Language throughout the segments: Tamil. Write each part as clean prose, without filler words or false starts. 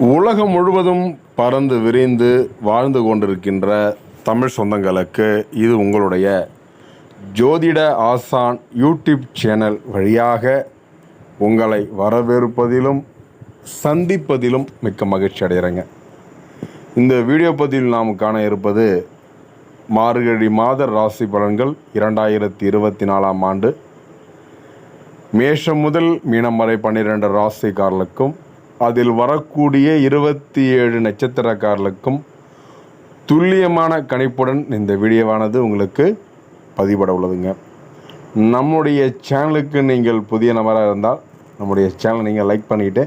உலகம் முழுவதும் பறந்து விரிந்து வாழ்ந்து கொண்டிருக்கின்ற தமிழ் சொந்தங்களுக்கு இது உங்களுடைய ஜோதிட ஆசான் யூடியூப் சேனல் வழியாக உங்களை வரவேற்பதிலும் சந்திப்பதிலும் மிக்க மகிழ்ச்சி அடைகிறேங்க. இந்த வீடியோ பதிவில் நாம் காண இருப்பது மார்கழி மாத ராசி பலன்கள் 2024 ஆண்டு மேஷம் முதல் மீனம் வரை 12 ராசிக்காரர்களுக்கும் அதில் வரக்கூடிய 27 நட்சத்திரக்காரர்களுக்கும் துல்லியமான கணிப்புடன் இந்த வீடியோவானது உங்களுக்கு பதிவிட உள்ளதுங்க. நம்முடைய சேனலுக்கு நீங்கள் புதிய நபராக இருந்தால் நம்முடைய சேனலை நீங்கள் லைக் பண்ணிவிட்டு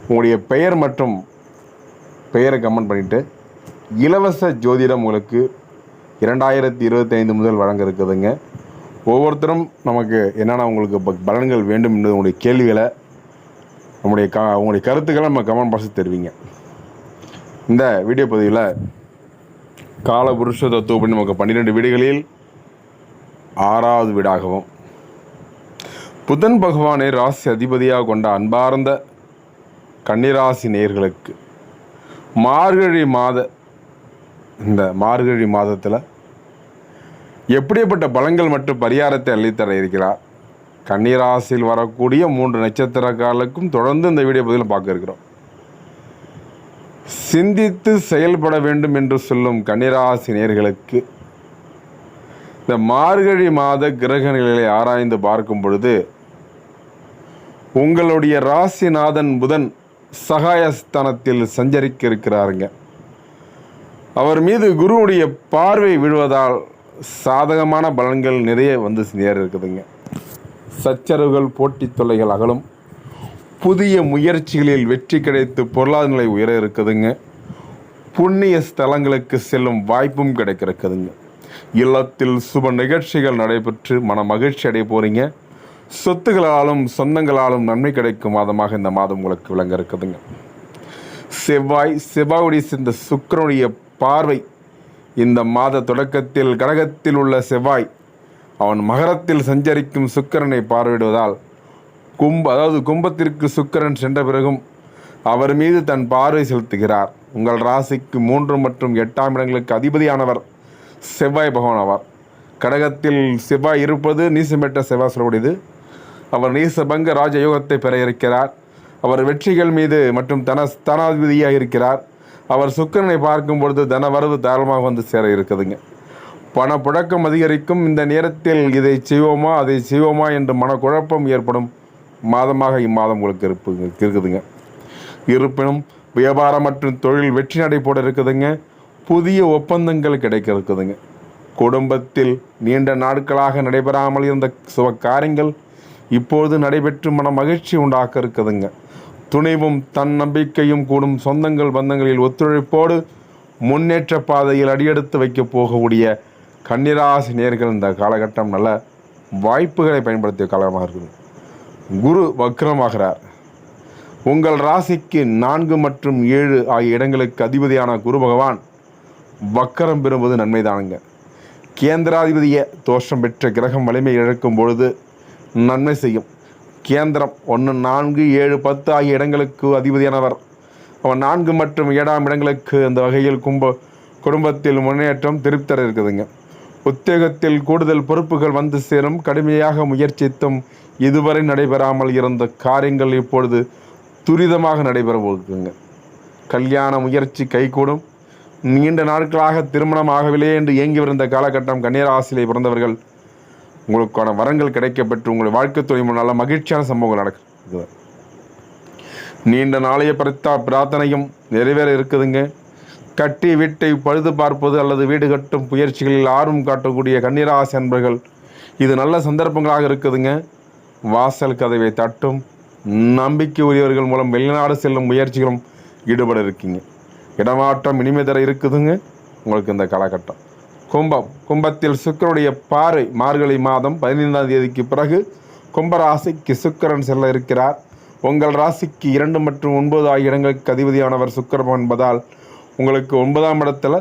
உங்களுடைய பெயர் மற்றும் பெயரை கமெண்ட் பண்ணிவிட்டு இலவச ஜோதிடம் உங்களுக்கு 2025 முதல் வழங்க இருக்குதுங்க. ஒவ்வொருத்தரும் நமக்கு என்னென்ன உங்களுக்கு பலன்கள் வேண்டும் என்று உங்களுடைய கேள்விகளை உங்களுடைய கருத்துக்களை நம்ம கமெண்ட் பாக்ஸில் தெரிவிங்க. இந்த வீடியோ பதிவில் காலபுருஷ தத்துவப்படி நமக்கு 12 வீடுகளில் 6வது வீடாகவும் புதன் பகவானை ராசி அதிபதியாக கொண்ட அன்பார்ந்த கன்னிராசி நேயர்களுக்கு இந்த மார்கழி மாதத்தில் எப்படிப்பட்ட பலன்கள் மற்றும் பரிகாரத்தை அள்ளித்தர இருக்கிறார், கன்னிராசியில் வரக்கூடிய 3 நட்சத்திரக்காரர்களுக்கும் தொடர்ந்து இந்த வீடியோ பதிவில் பார்க்க இருக்கிறோம். சிந்தித்து செயல்பட வேண்டும் என்று சொல்லும் கன்னிராசி நேயர்களுக்கு இந்த மார்கழி மாத கிரக நிலைகளை ஆராய்ந்து பார்க்கும் பொழுது உங்களுடைய ராசிநாதன் புதன் சகாயஸ்தானத்தில் சஞ்சரிக்க இருக்கிறாருங்க. அவர் மீது குருவுடைய பார்வை விழுவதால் சாதகமான பலன்கள் நிறைய வந்து நேர இருக்குதுங்க. சச்சரவுகள் போட்டி தொல்லைகள் அகலும், புதிய முயற்சிகளில் வெற்றி கிடைத்து பொருளாதார நிலை உயர இருக்குதுங்க. புண்ணிய ஸ்தலங்களுக்கு செல்லும் வாய்ப்பும் கிடைக்க இருக்குதுங்க. இல்லத்தில் சுப நிகழ்ச்சிகள் நடைபெற்று மன மகிழ்ச்சி அடைய போகிறீங்க. சொத்துகளாலும் சொந்தங்களாலும் நன்மை கிடைக்கும் மாதமாக இந்த மாதம் உங்களுக்கு விளங்க இருக்குதுங்க. செவ்வாயுடைய இந்த சுக்கிரனுடைய பார்வை இந்த மாத தொடக்கத்தில் கடகத்தில் உள்ள செவ்வாய் அவன் மகரத்தில் சஞ்சரிக்கும் சுக்கிரனை பார்வையிடுவதால் கும்பத்திற்கு சுக்கிரன் சென்ற பிறகும் அவர் மீது தன் பார்வை செலுத்துகிறார். உங்கள் ராசிக்கு 3 மற்றும் 8ஆம் இடங்களுக்கு அதிபதியானவர் செவ்வாய் பகவான் ஆவார். கடகத்தில் செவ்வாய் இருப்பது நீசமேட்ட செவ்வாய் சொல்லக்கூடியது. அவர் நீசபங்க ராஜயோகத்தை பெற இருக்கிறார். அவர் வெற்றிகள் மீது மற்றும் தனாதிபதியாக இருக்கிறார். அவர் சுக்கிரனை பார்க்கும் பொழுது தனவரவு தாராளமாக வந்து சேர இருக்குதுங்க. பணப்புழக்கம் அதிகரிக்கும். இந்த நேரத்தில் இதை செய்வோமா அதை செய்வோமா என்று மனக்குழப்பம் ஏற்படும் மாதமாக இம்மாதம் உங்களுக்கு இருக்குதுங்க. இருப்பினும் வியாபாரம் மற்றும் தொழில் வெற்றி நடை போட இருக்குதுங்க. புதிய ஒப்பந்தங்கள் கிடைக்க இருக்குதுங்க. குடும்பத்தில் நீண்ட நாட்களாக நடைபெறாமல் இருந்த சுப காரியங்கள் இப்பொழுது நடைபெற்று மன மகிழ்ச்சி உண்டாக்க இருக்குதுங்க. துணிவும் தன்னம்பிக்கையும் கூடும். சொந்தங்கள் பந்தங்களில் ஒத்துழைப்போடு முன்னேற்ற பாதையில் அடியெடுத்து வைக்க போகக்கூடிய கன்னிராசி நேயர்கள் இந்த காலகட்டம் நல்ல வாய்ப்புகளை பயன்படுத்திய காலமாக இருக்குது. குரு வக்ரமாகிறார். உங்கள் ராசிக்கு 4 மற்றும் 7 ஆகிய இடங்களுக்கு அதிபதியான குரு பகவான் வக்கரம் பெறுவது நன்மைதானுங்க. கேந்திராதிபதிய தோஷம் பெற்ற கிரகம் வலிமை இழக்கும் பொழுது நன்மை செய்யும். கேந்திரம் 1, 4, 7, 10 ஆகிய இடங்களுக்கு அதிபதியானவர். அவன் 4 மற்றும் 7ஆம் இடங்களுக்கு அந்த வகையில் குடும்பத்தில் முன்னேற்றம் திருப்தர இருக்குதுங்க. உத்தியோகத்தில் கூடுதல் பொறுப்புகள் வந்து சேரும். கடுமையாக முயற்சித்தும் இதுவரை நடைபெறாமல் இருந்த காரியங்கள் இப்பொழுது துரிதமாக நடைபெற போகுதுங்க. கல்யாண முயற்சி கைகூடும். நீண்ட நாட்களாக திருமணம் ஆகவில்லை என்று இயங்கி வருந்த காலகட்டம் கன்னிராசியிலே பிறந்தவர்கள் உங்களுக்கான வரங்கள் கிடைக்கப்பெற்று உங்களுடைய வாழ்க்கை துணை நல்ல மகிழ்ச்சியான சம்பவங்கள் நடக்குது. நீண்ட நாளைய பிரார்த்தனையும் நிறைவேற இருக்குதுங்க. கட்டி வீட்டை பழுது பார்ப்பது அல்லது வீடு கட்டும் முயற்சிகளில் ஆர்வம் காட்டக்கூடிய கன்னிராசி அன்பர்கள் இது நல்ல சந்தர்ப்பங்களாக இருக்குதுங்க. வாசல் கதவை தட்டும். நம்பிக்கை உரியவர்கள் மூலம் வெளிநாடு செல்லும் முயற்சிகளும் ஈடுபட இருக்கீங்க. இடமாற்றம் இனிமே தர இருக்குதுங்க உங்களுக்கு இந்த காலகட்டம். கும்பத்தில் சுக்கிரனுடைய பார்வை மார்கழி மாதம் 15ஆம் தேதிக்கு பிறகு கும்பராசிக்கு சுக்கிரன் செல்ல இருக்கிறார். உங்கள் ராசிக்கு 2 மற்றும் 9 ஆகிய இடங்களுக்கு அதிபதியானவர் சுக்கிரன் என்பதால் உங்களுக்கு 9ஆம் இடத்துல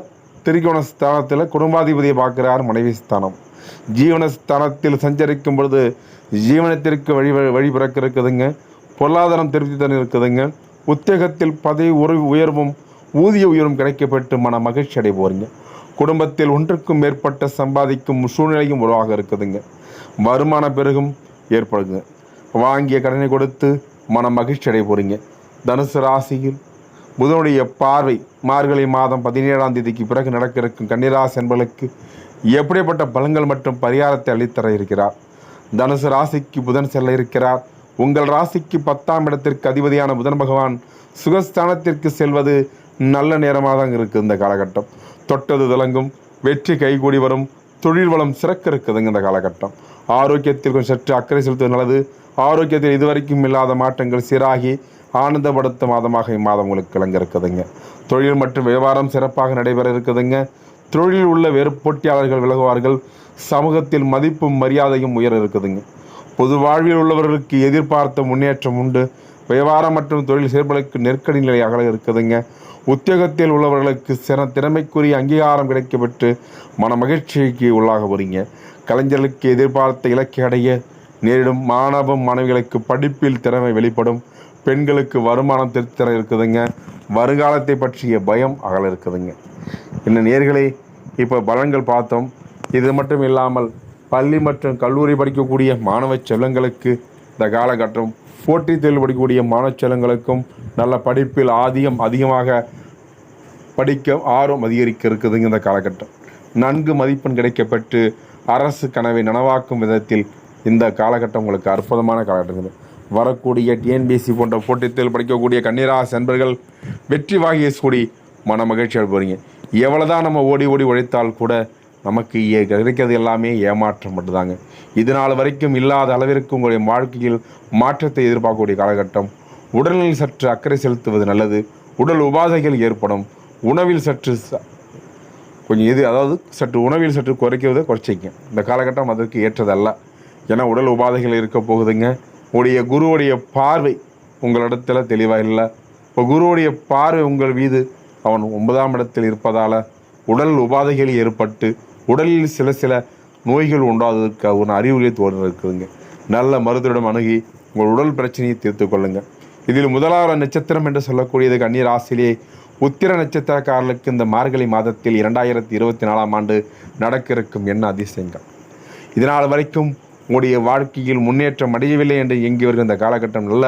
திரிகோண ஸ்தானத்தில் குடும்பாதிபதியை பார்க்கிறார். மனைவி ஸ்தானம் ஜீவனஸ்தானத்தில் சஞ்சரிக்கும் பொழுது ஜீவனத்திற்கு வழி பிறக்க இருக்குதுங்க. பொருளாதாரம் திருப்தி தண்ணி இருக்குதுங்க. உத்தியோகத்தில் பதவி உயர்வும் ஊதிய உயர்வும் கிடைக்கப்பட்டு மன மகிழ்ச்சி அடைய போகிறீங்க. குடும்பத்தில் ஒன்றுக்கும் மேற்பட்ட சம்பாதிக்கும் சூழ்நிலையும் உருவாக இருக்குதுங்க. வருமான பெருகும் ஏற்படுங்க. வாங்கிய கடனை கொடுத்து மன மகிழ்ச்சி அடைய போகிறீங்க. தனுசு ராசியில் புதனுடைய பார்வை மார்கழி மாதம் 17ஆம் தேதிக்கு பிறகு நடக்க இருக்கும் கன்னிராசி என்பவர்களுக்கு எப்படிப்பட்ட பலன்கள் மற்றும் பரிகாரத்தை அளித்தர இருக்கிறார். தனுசு ராசிக்கு புதன் செல்ல இருக்கிறார். உங்கள் ராசிக்கு 10ஆம் இடத்திற்கு அதிபதியான புதன் பகவான் சுகஸ்தானத்திற்கு செல்வது நல்ல நேரமாக தான் இருக்குது. இந்த காலகட்டம் தொட்டது திளங்கும், வெற்றி கைகூடி வரும், தொழில் வளம் சிறக்க இருக்குதுங்க. இந்த காலகட்டம் ஆரோக்கியத்தில் கொஞ்சம் சற்று அக்கறை செலுத்துவது நல்லது. ஆரோக்கியத்தில் இதுவரைக்கும் இல்லாத மாற்றங்கள் சீராகி ஆனந்தப்படுத்த மாதமாக இம்மாதம் உங்களுக்கு கிளங்க இருக்குதுங்க. தொழில் மற்றும் வியாபாரம் சிறப்பாக நடைபெற இருக்குதுங்க. தொழிலில் உள்ள வேறு போட்டியாளர்கள் விலகுவார்கள். சமூகத்தில் மதிப்பும் மரியாதையும் உயர இருக்குதுங்க. பொது வாழ்வில் உள்ளவர்களுக்கு எதிர்பார்த்த முன்னேற்றம் உண்டு. வியாபாரம் மற்றும் தொழில் செயல்களுக்கு நெருக்கடி நிலையாக இருக்குதுங்க. உத்தியோகத்தில் உள்ளவர்களுக்கு திறமைக்குரிய அங்கீகாரம் கிடைக்கப்பட்டு மன மகிழ்ச்சிக்கு உள்ளாக போறீங்க. கலைஞர்களுக்கு எதிர்பார்த்த இலக்கை அடைய நேரிடும். மாணவிகளுக்கு படிப்பில் திறமை வெளிப்படும். பெண்களுக்கு வருமானம் திருத்தர இருக்குதுங்க. வருங்காலத்தை பற்றிய பயம் அகல இருக்குதுங்க. இன்னும் நேர்களே, இப்போ பலன்கள் பார்த்தோம். இது மட்டும் இல்லாமல் பள்ளி மற்றும் கல்லூரி படிக்கக்கூடிய மாணவ செல்வங்களுக்கு இந்த காலகட்டம், போட்டித் தேர்வு படிக்கக்கூடிய மாணவ செல்வங்களுக்கும் நல்ல படிப்பில் அதிகமாக படிக்க ஆர்வம் அதிகரிக்க இருக்குதுங்க. இந்த காலகட்டம் நன்கு மதிப்பெண் கிடைக்கப்பட்டு அரசு கனவை நனவாக்கும் விதத்தில் இந்த காலகட்டம் உங்களுக்கு அற்புதமான காலகட்டம். வரக்கூடிய டிஎன்பிஎஸ்சி போன்ற போட்டித் தேர்வு படிக்கக்கூடிய கன்னிராசி நண்பர்கள் வெற்றி வாகிய கூடி மன மகிழ்ச்சி போகிறீங்க. எவ்வளோதான் நம்ம ஓடி உழைத்தால் கூட நமக்கு கிடைக்கிறது எல்லாமே ஏமாற்றம் மட்டும்தாங்க. இதனால் வரைக்கும் இல்லாத அளவிற்கு உங்களுடைய வாழ்க்கையில் மாற்றத்தை எதிர்பார்க்கக்கூடிய காலகட்டம். உடலில் சற்று அக்கறை செலுத்துவது நல்லது. உடல் உபாதைகள் ஏற்படும். உணவில் சற்று சற்று உணவில் சற்று குறைக்கிறத குறைச்சிக்க. இந்த காலகட்டம் அதற்கு ஏற்றதல்ல. ஏன்னா உடல் உபாதைகள் இருக்க போகுதுங்க. உடைய குருவுடைய பார்வை உங்களிடத்தில் தெளிவாக இல்லை. இப்போ குருவுடைய பார்வை உங்கள் மீது அவன் 9ஆம் இடத்தில் இருப்பதால் உடல் உபாதைகள் ஏற்பட்டு உடலில் சில நோய்கள் உண்டாவதற்கு ஒரு அறிகுறியை தோன்று இருக்குதுங்க. நல்ல மருத்துவரிடம் அணுகி உங்கள் உடல் பிரச்சனையை தீர்த்து கொள்ளுங்கள். இதில் முதலாவது நட்சத்திரம் என்று சொல்லக்கூடியது கன்னி ராசியிலே உத்திர நட்சத்திரக்காரர்களுக்கு இந்த மார்கழி மாதத்தில் 2024ஆம் ஆண்டு நடக்க இருக்கும் என்ன அதிசயங்கள். இதனால் வரைக்கும் உங்களுடைய வாழ்க்கையில் முன்னேற்றம் அடையவில்லை என்று இயங்கி வருகிற இந்த காலகட்டம் நல்ல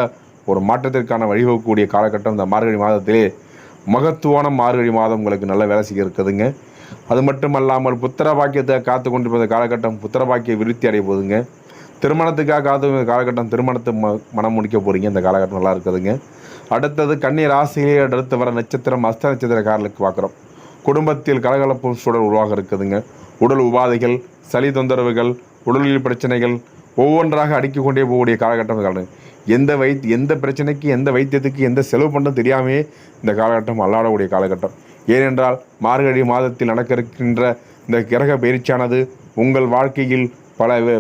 ஒரு மாற்றத்திற்கான வழிவகுக்கக்கூடிய காலகட்டம். இந்த மார்கழி மாதத்திலே மகத்துவான மார்கழி மாதம் உங்களுக்கு நல்ல வேலை செய்ய இருக்குதுங்க. அது மட்டும் அல்லாமல் புத்திர பாக்கியத்தை காத்து கொண்டிருப்பது காலகட்டம் புத்திர பாக்கிய விருத்தி அடைய போகுதுங்க. திருமணத்துக்காக காத்து காலகட்டம் திருமணத்தை மனம் முடிக்க போகிறீங்க. இந்த காலகட்டம் நல்லா இருக்குதுங்க. அடுத்தது கன்னி ராசியிலே அடுத்து வர நட்சத்திரம் அஸ்த நட்சத்திரக்காரர்களுக்கு பார்க்குறோம். குடும்பத்தில் கலகலப்பு சூழல் உருவாக இருக்குதுங்க. உடல் உபாதைகள், சளி தொந்தரவுகள், உடலில் பிரச்சனைகள் ஒவ்வொன்றாக அடுக்கிக் கொண்டே போகக்கூடிய காலகட்டம். எந்த பிரச்சனைக்கு எந்த வைத்தியத்துக்கு எந்த செலவு பண்ண தெரியாமே இந்த காலகட்டம் அல்லாடக்கூடிய காலகட்டம். ஏனென்றால் மார்கழி மாதத்தில் நடக்க இருக்கின்ற இந்த கிரக பயிற்சியானது உங்கள் வாழ்க்கையில்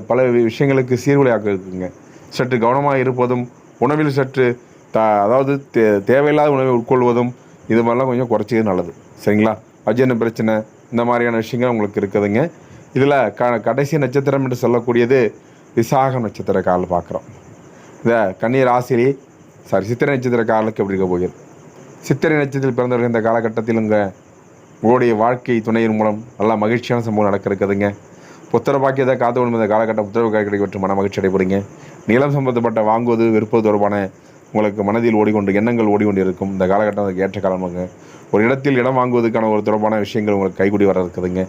பல விஷயங்களுக்கு சீர்குலையாக்க இருக்குங்க. சற்று கவனமாக இருப்பதும் உணவில் சற்று தேவையில்லாத உணவை உட்கொள்வதும் இது மாதிரிலாம் கொஞ்சம் குறைச்சது நல்லது. சரிங்களா? அஜீரண பிரச்சனை இந்த மாதிரியான விஷயங்கள் உங்களுக்கு இருக்குதுங்க. இதில் கடைசி நட்சத்திரம் என்று சொல்லக்கூடியது விசாக நட்சத்திரக்காரர்கள் பார்க்குறோம். இந்த கன்னி ராசியிலே சித்திரை நட்சத்திரக்காரர்களுக்கு எப்படி இருக்க போகிறது? சித்திரை நட்சத்திரத்தில் பிறந்தவர்கள் இந்த காலகட்டத்தில் உங்களுடைய வாழ்க்கை துணையின் மூலம் நல்லா மகிழ்ச்சியான சம்பவம் நடக்க இருக்குதுங்க. புத்திர பாக்கியத்தை காத்து கொண்டு இந்த காலகட்டம் புத்திர கிடைக்கப்பட்டு மன மகிழ்ச்சி அடைபடுங்க. நிலம் சம்பந்தப்பட்ட வாங்குவது விற்பது தொடர்பான உங்களுக்கு மனதில் ஓடிக்கொண்டு எண்ணங்கள் ஓடிக்கொண்டு இருக்கும். இந்த காலகட்டம் அதுக்கு ஏற்ற காலமாக ஒரு இடத்தில் இடம் வாங்குவதற்கான ஒரு தொடர்பான விஷயங்கள் உங்களுக்கு கைகூடி வர இருக்குதுங்க.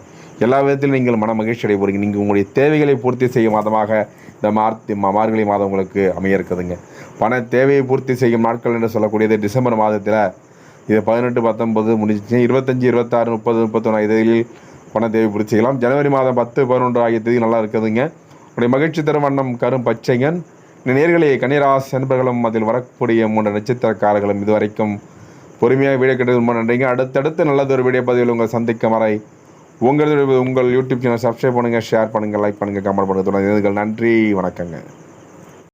எல்லா விதத்திலும் நீங்கள் மன மகிழ்ச்சி அடைய போகிறீங்க. நீங்கள் உங்களுடைய தேவைகளை பூர்த்தி செய்யும் மாதமாக இந்த மார்கழி மாதம் உங்களுக்கு அமைய இருக்குதுங்க. பண தேவையை பூர்த்தி செய்யும் நாட்கள் என்று சொல்லக்கூடியது டிசம்பர் மாதத்தில் இது 18, 19 முடிஞ்சிச்சு. 25, 26, 30, 31 இதில் பண தேவை பூர்த்தி செய்யலாம். ஜனவரி மாதம் 10, 11 ஆகிய தேதி நல்லா இருக்குதுங்க. உங்களுடைய மகிழ்ச்சி தரும் வண்ணம் கரும் பச்சைங்கன். நேர்களே கன்னிராசி நண்பர்களும் அதில் வரக்கூடிய 3 நட்சத்திரக்காரர்களும் இதுவரைக்கும் பொறுமையாக வீடியோ கேட்டது ரொம்ப நன்றிங்க. அடுத்தடுத்து நல்லதொரு வீடியோ பதிவில் உங்கள் சந்திக்கும் வரை உங்கள் யூடியூப் சேனல் சப்ஸ்கிரைப் பண்ணுங்கள், ஷேர் பண்ணுங்கள், லைக் பண்ணுங்கள், கமெண்ட் பண்ணுங்கள். நன்றி, வணக்கங்க.